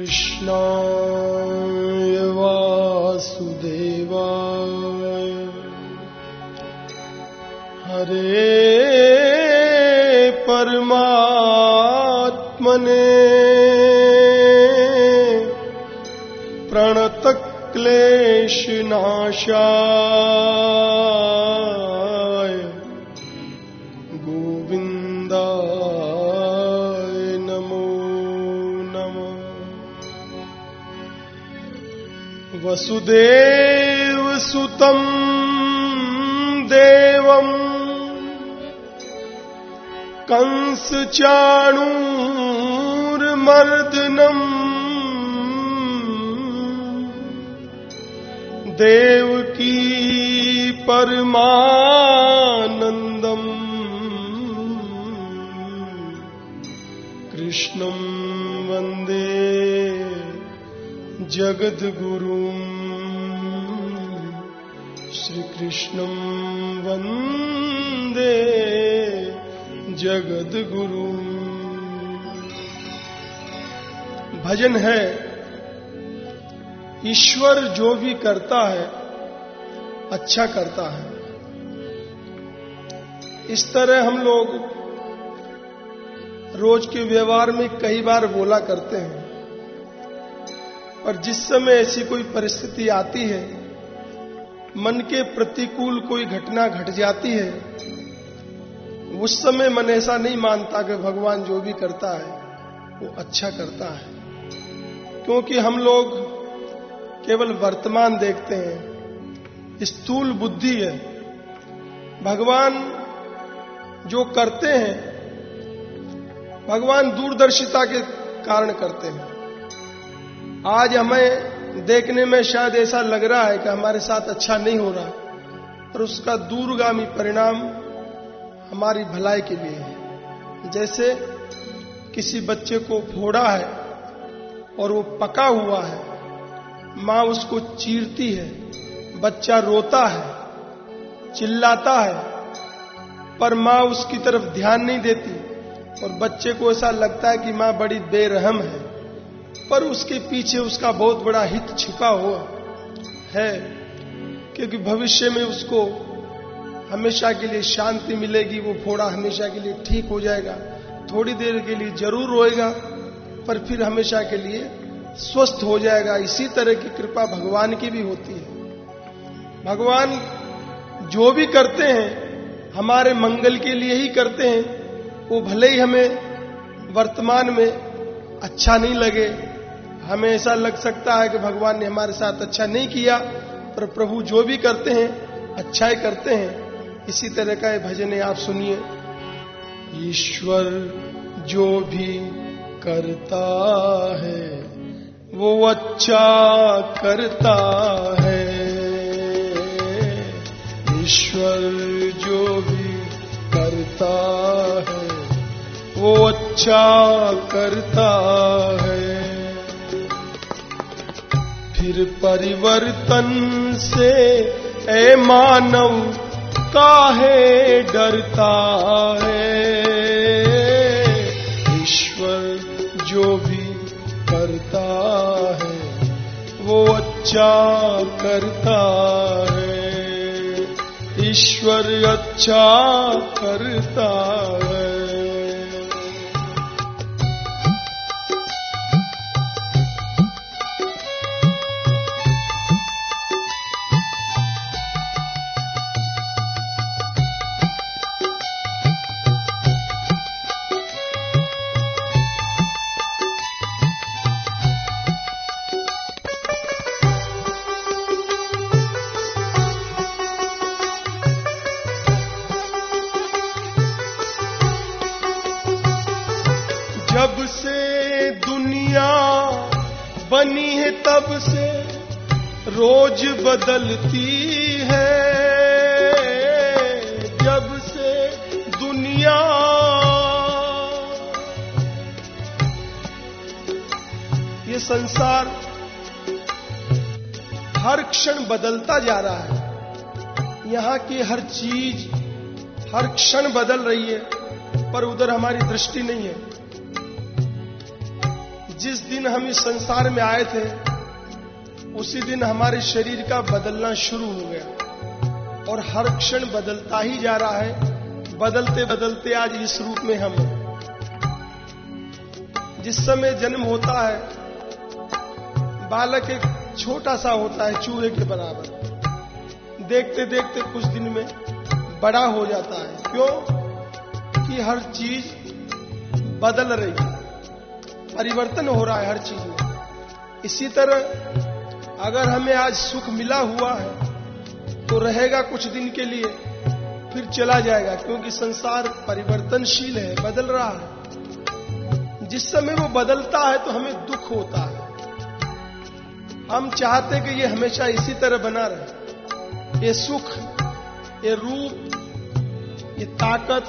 कृष्णाय वासुदेवाय हरे परमात्मने प्रणतक्लेशनाशाय गोविन्दाय नमो नमः। वसुदेवसुतं देवम् कंसचाणूरमर्दनम् देवकी परमानन्दम् कृष्णं वन्दे जगद्गुरुम् श्रीकृष्णं वन्दे जगद्गुरु। भजन है, ईश्वर जो भी करता है अच्छा करता है। इस तरह हम लोग रोज के व्यवहार में कई बार बोला करते हैं, पर जिस समय ऐसी कोई परिस्थिति आती है, मन के प्रतिकूल कोई घटना घट जाती है, उस समय मन ऐसा नहीं मानता कि भगवान जो भी करता है वो अच्छा करता है, क्योंकि हम लोग केवल वर्तमान देखते हैं, स्थूल बुद्धि है। भगवान जो करते हैं भगवान दूरदर्शिता के कारण करते हैं। आज हमें देखने में शायद ऐसा लग रहा है कि हमारे साथ अच्छा नहीं हो रहा, पर उसका दूरगामी परिणाम हमारी भलाई के लिए है। जैसे किसी बच्चे को फोड़ा है और वो पका हुआ है, माँ उसको चीरती है, बच्चा रोता है, चिल्लाता है, पर माँ उसकी तरफ ध्यान नहीं देती और बच्चे को ऐसा लगता है कि माँ बड़ी बेरहम है, पर उसके पीछे उसका बहुत बड़ा हित छिपा हुआ है, क्योंकि भविष्य में उसको हमेशा के लिए शांति मिलेगी, वो फोड़ा हमेशा के लिए ठीक हो जाएगा। थोड़ी देर के लिए जरूर रोएगा, पर फिर हमेशा के लिए स्वस्थ हो जाएगा। इसी तरह की कृपा भगवान की भी होती है। भगवान जो भी करते हैं हमारे मंगल के लिए ही करते हैं। वो भले ही हमें वर्तमान में अच्छा नहीं लगे, हमें ऐसा लग सकता है कि भगवान ने हमारे साथ अच्छा नहीं किया, पर प्रभु जो भी करते हैं अच्छा ही करते हैं। इसी तरह का ये भजन है, आप सुनिए। ईश्वर जो भी करता है वो अच्छा करता है। ईश्वर जो भी करता है वो अच्छा करता है। फिर परिवर्तन से ए मानव काहे डरता है। ईश्वर जो भी करता है वो अच्छा करता है। ईश्वर अच्छा करता है। जब से दुनिया बनी है तब से रोज बदलती है। जब से दुनिया ये संसार हर क्षण बदलता जा रहा है। यहाँ की हर चीज हर क्षण बदल रही है, पर उधर हमारी दृष्टि नहीं है। जिस दिन हम इस संसार में आए थे उसी दिन हमारे शरीर का बदलना शुरू हो गया और हर क्षण बदलता ही जा रहा है। बदलते बदलते आज इस रूप में हम हैं। जिस समय जन्म होता है बालक एक छोटा सा होता है, चूहे के बराबर। देखते देखते कुछ दिन में बड़ा हो जाता है। क्यों? कि हर चीज बदल रही है, परिवर्तन हो रहा है हर चीज में। इसी तरह अगर हमें आज सुख मिला हुआ है तो रहेगा कुछ दिन के लिए, फिर चला जाएगा, क्योंकि संसार परिवर्तनशील है, बदल रहा है। जिस समय वो बदलता है तो हमें दुख होता है। हम चाहते कि ये हमेशा इसी तरह बना रहे, ये सुख, ये रूप, ये ताकत,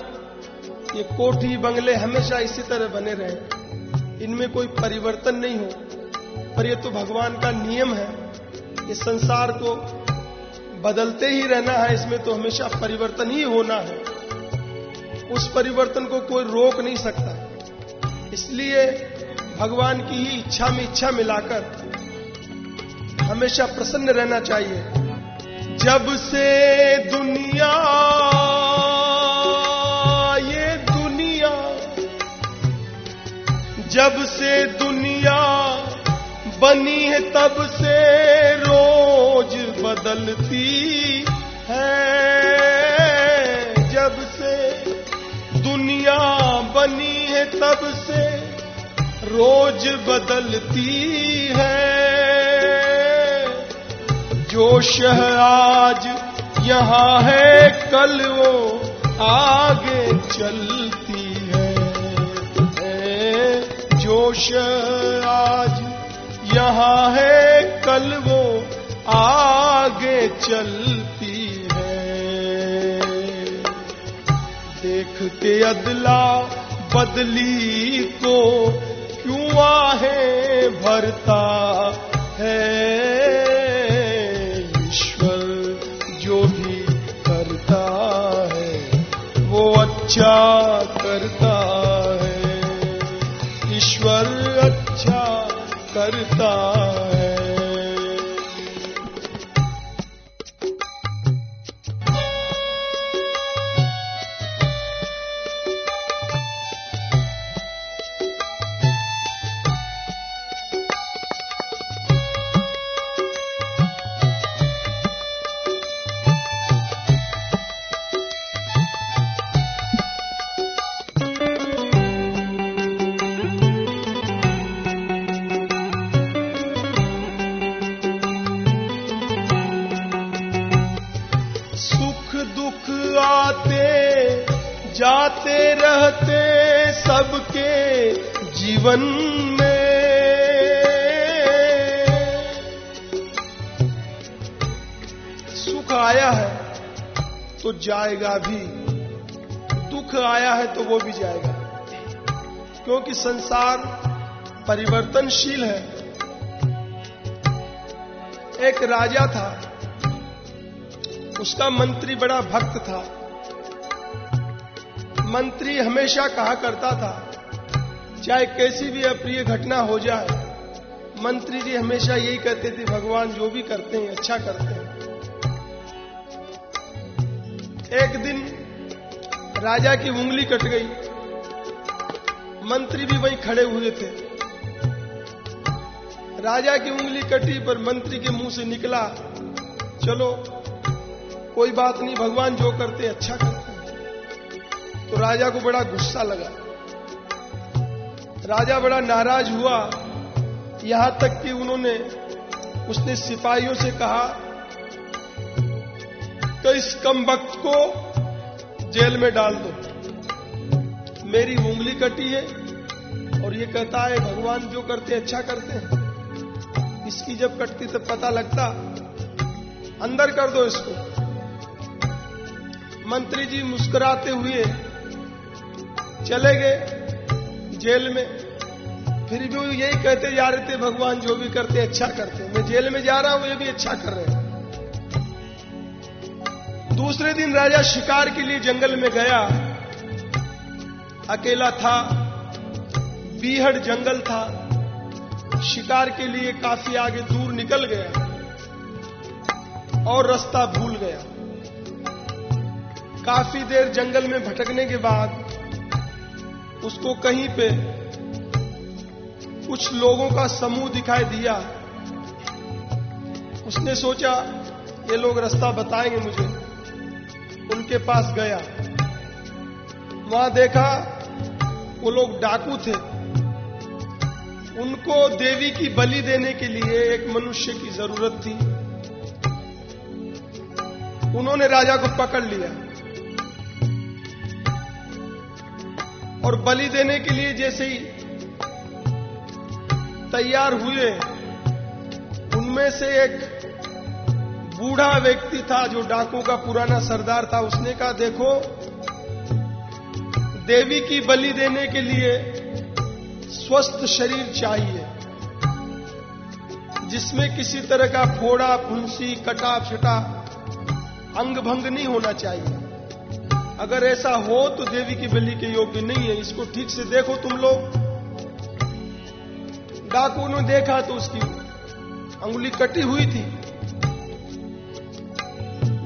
ये कोठी बंगले हमेशा इसी तरह बने रहे, इनमें कोई परिवर्तन नहीं हो। पर ये तो भगवान का नियम है, ये संसार को बदलते ही रहना है, इसमें तो हमेशा परिवर्तन ही होना है। उस परिवर्तन को कोई रोक नहीं सकता। इसलिए भगवान की ही इच्छा में इच्छा मिलाकर हमेशा प्रसन्न रहना चाहिए। जब से दुनिया, ये दुनिया, जब से दुनिया बनी है तब से रोज बदलती है। जब से दुनिया बनी है तब से रोज बदलती है। जोश है आज यहाँ है, कल वो आगे चलती है। जोश आज यहाँ है, कल वो आगे चलती है। देख के अदला बदली को क्यों आहे भरता है। ईश्वर जो भी करता है वो अच्छा करता है। ईश्वर अच्छा करता है। जाते रहते सबके जीवन में। सुख आया है तो जाएगा भी, दुख आया है तो वो भी जाएगा, क्योंकि संसार परिवर्तनशील है। एक राजा था, उसका मंत्री बड़ा भक्त था। मंत्री हमेशा कहा करता था, चाहे कैसी भी अप्रिय घटना हो जाए, मंत्री जी हमेशा यही कहते थे, भगवान जो भी करते हैं अच्छा करते हैं। एक दिन राजा की उंगली कट गई। मंत्री भी वहीं खड़े हुए थे। राजा की उंगली कटी पर मंत्री के मुंह से निकला, चलो कोई बात नहीं, भगवान जो करते अच्छा करते हैं। तो राजा को बड़ा गुस्सा लगा। राजा बड़ा नाराज हुआ, यहां तक कि उसने सिपाहियों से कहा कि इस कमबख्त को जेल में डाल दो। मेरी उंगली कटी है और ये कहता है भगवान जो करते अच्छा करते हैं। इसकी जब कटती तब पता लगता, अंदर कर दो इसको। मंत्री जी मुस्कुराते हुए चले गए जेल में। फिर भी यही कहते जा रहे थे, भगवान जो भी करते अच्छा करते। मैं जेल में जा रहा हूं, ये भी अच्छा कर रहे हैं। दूसरे दिन राजा शिकार के लिए जंगल में गया, अकेला था, बीहड़ जंगल था, शिकार के लिए काफी आगे दूर निकल गया और रास्ता भूल गया। काफी देर जंगल में भटकने के बाद उसको कहीं पे कुछ लोगों का समूह दिखाई दिया। उसने सोचा ये लोग रास्ता बताएंगे मुझे। उनके पास गया, वहां देखा वो लोग डाकू थे। उनको देवी की बलि देने के लिए एक मनुष्य की जरूरत थी। उन्होंने राजा को पकड़ लिया और बलि देने के लिए जैसे ही तैयार हुए, उनमें से एक बूढ़ा व्यक्ति था जो डाकुओं का पुराना सरदार था। उसने कहा, देखो, देवी की बलि देने के लिए स्वस्थ शरीर चाहिए जिसमें किसी तरह का फोड़ा, फुंसी, कटा फटा, अंग भंग नहीं होना चाहिए। अगर ऐसा हो तो देवी की बलि के योग्य नहीं है। इसको ठीक से देखो तुम लोग। डाकू ने देखा तो उसकी अंगुली कटी हुई थी,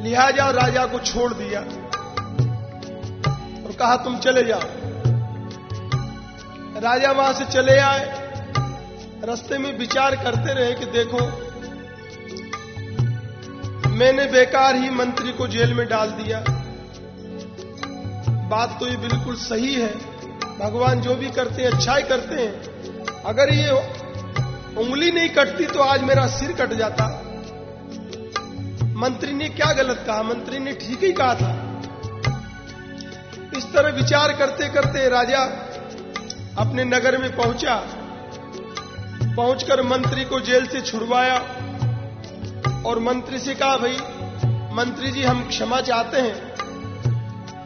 लिहाजा राजा को छोड़ दिया और कहा तुम चले जाओ। राजा वहां से चले आए। रास्ते में विचार करते रहे कि देखो, मैंने बेकार ही मंत्री को जेल में डाल दिया। बात तो ये बिल्कुल सही है, भगवान जो भी करते हैं अच्छा ही करते हैं। अगर ये उंगली नहीं कटती तो आज मेरा सिर कट जाता। मंत्री ने क्या गलत कहा? मंत्री ने ठीक ही कहा था। इस तरह विचार करते करते राजा अपने नगर में पहुंचा। पहुंचकर मंत्री को जेल से छुड़वाया और मंत्री से कहा, भाई मंत्री जी, हम क्षमा चाहते हैं,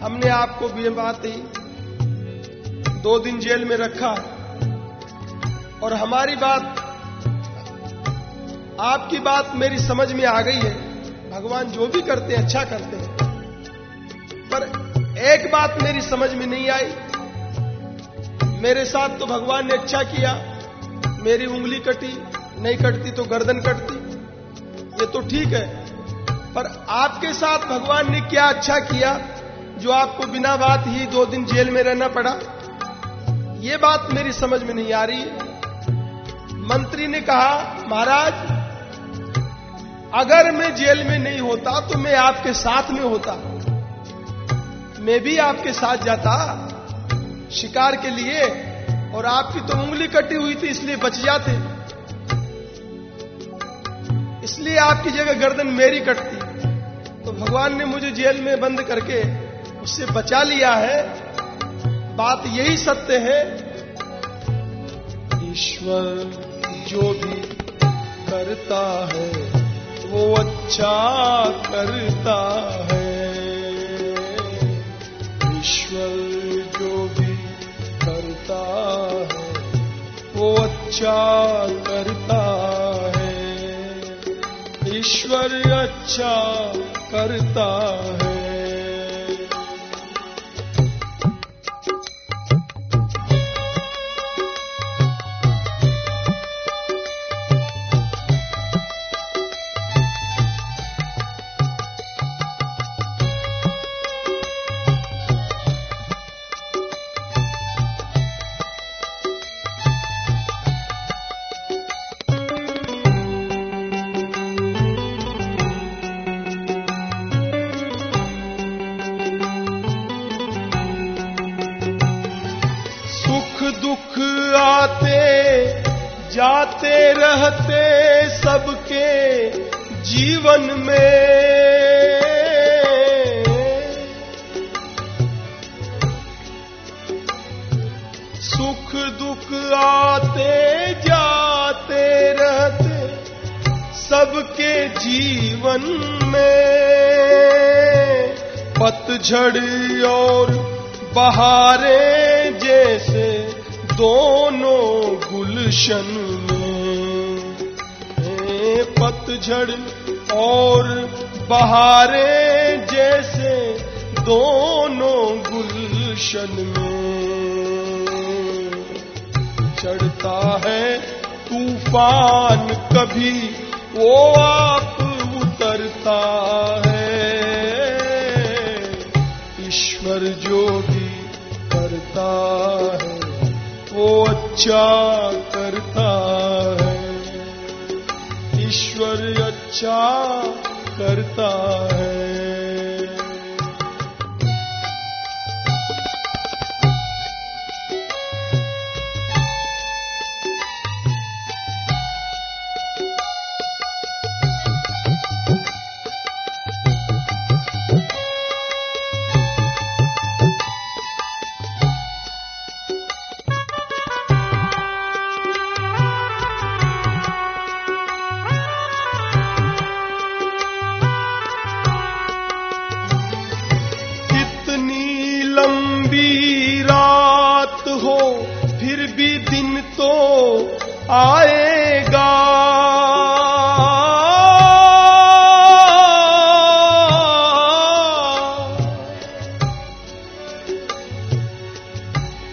हमने आपको भी बात ही 2 दिन जेल में रखा और हमारी बात, आपकी बात मेरी समझ में आ गई है। भगवान जो भी करते हैं अच्छा करते हैं, पर एक बात मेरी समझ में नहीं आई। मेरे साथ तो भगवान ने अच्छा किया, मेरी उंगली कटी, नहीं कटती तो गर्दन कटती, ये तो ठीक है। पर आपके साथ भगवान ने क्या अच्छा किया जो आपको बिना बात ही 2 दिन जेल में रहना पड़ा? ये बात मेरी समझ में नहीं आ रही है। मंत्री ने कहा, महाराज, अगर मैं जेल में नहीं होता तो मैं आपके साथ में होता, मैं भी आपके साथ जाता शिकार के लिए, और आपकी तो उंगली कटी हुई थी इसलिए बच जाते, इसलिए आपकी जगह गर्दन मेरी कटती। तो भगवान ने मुझे जेल में बंद करके उससे बचा लिया है। बात यही सत्य है। ईश्वर जो भी करता है वो अच्छा करता है। ईश्वर जो भी करता है वो अच्छा करता है। ईश्वर अच्छा करता है। दुख आते जाते रहते सबके जीवन में, सुख दुख आते जाते रहते सबके जीवन में। पतझड़ और बहारें जैसे दोनों गुलशन में। पतझड़ और बहारें जैसे दोनों गुलशन में। चढ़ता है तूफान कभी वो आप उतरता है। ईश्वर जो भी करता है वो अच्छा करता है। ईश्वर अच्छा करता है। लंबी रात हो फिर भी दिन तो आएगा।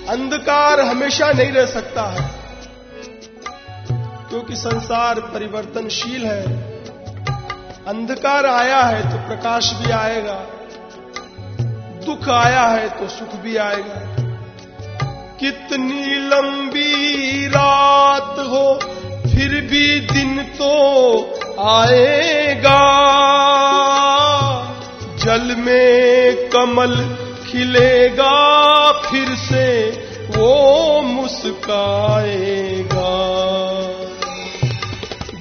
अंधकार हमेशा नहीं रह सकता है, क्योंकि संसार परिवर्तनशील है। अंधकार आया है तो प्रकाश भी आएगा, दुख आया है तो सुख भी आएगा। कितनी लंबी रात हो फिर भी दिन तो आएगा। जल में कमल खिलेगा फिर से वो मुस्काएगा।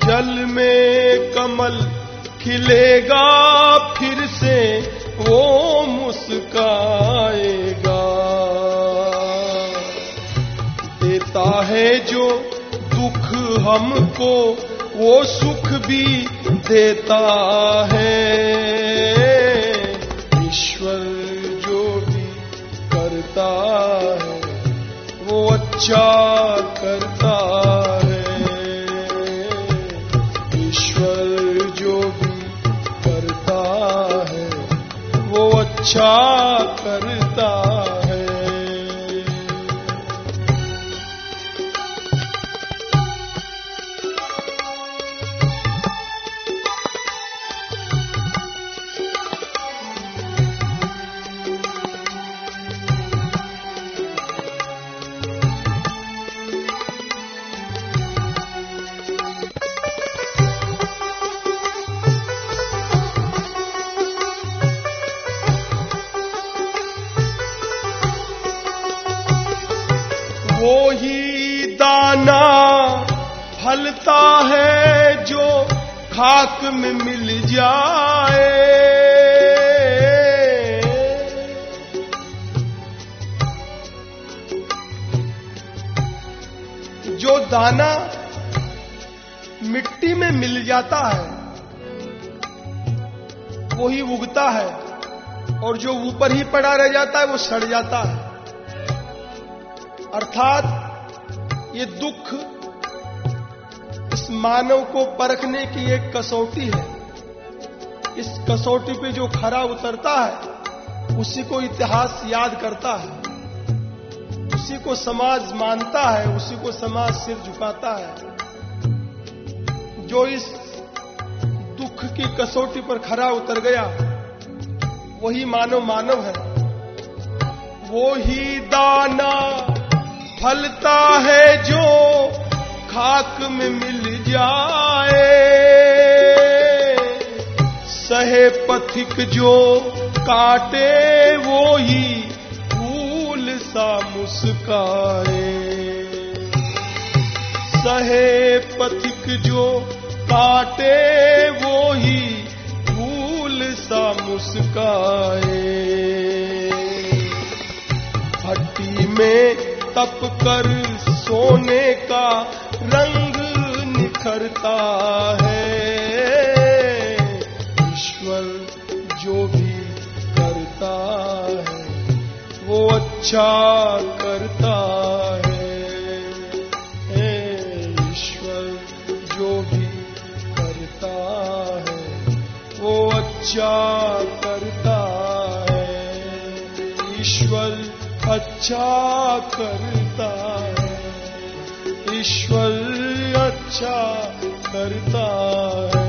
जल में कमल खिलेगा फिर से वो मुस्काएगा। देता है जो दुख हमको वो सुख भी देता है। ईश्वर जो भी करता है वो अच्छा करता है। ईश्वर जो भी करता है वो अच्छा करता है। वो ही दाना फलता है जो खाक में मिल जाए। जो दाना मिट्टी में मिल जाता है वो ही उगता है, और जो ऊपर ही पड़ा रह जाता है वो सड़ जाता है। अर्थात ये दुख इस मानव को परखने की एक कसौटी है। इस कसौटी पे जो खरा उतरता है उसी को इतिहास याद करता है, उसी को समाज मानता है, उसी को समाज सिर झुकाता है। जो इस दुख की कसौटी पर खरा उतर गया वही मानव है। वो ही दाना फलता है जो खाक में मिल जाए। सहे पथिक जो काटे वो ही फूल सा मुस्काए। सहे पथिक जो काटे वो ही फूल सा मुस्काए। भट्टी में तप कर सोने का रंग निखरता है। ईश्वर जो भी करता है वो अच्छा करता है। ईश्वर जो भी करता है वो अच्छा करता है। ईश्वर अच्छा करता है। ईश्वर अच्छा करता है।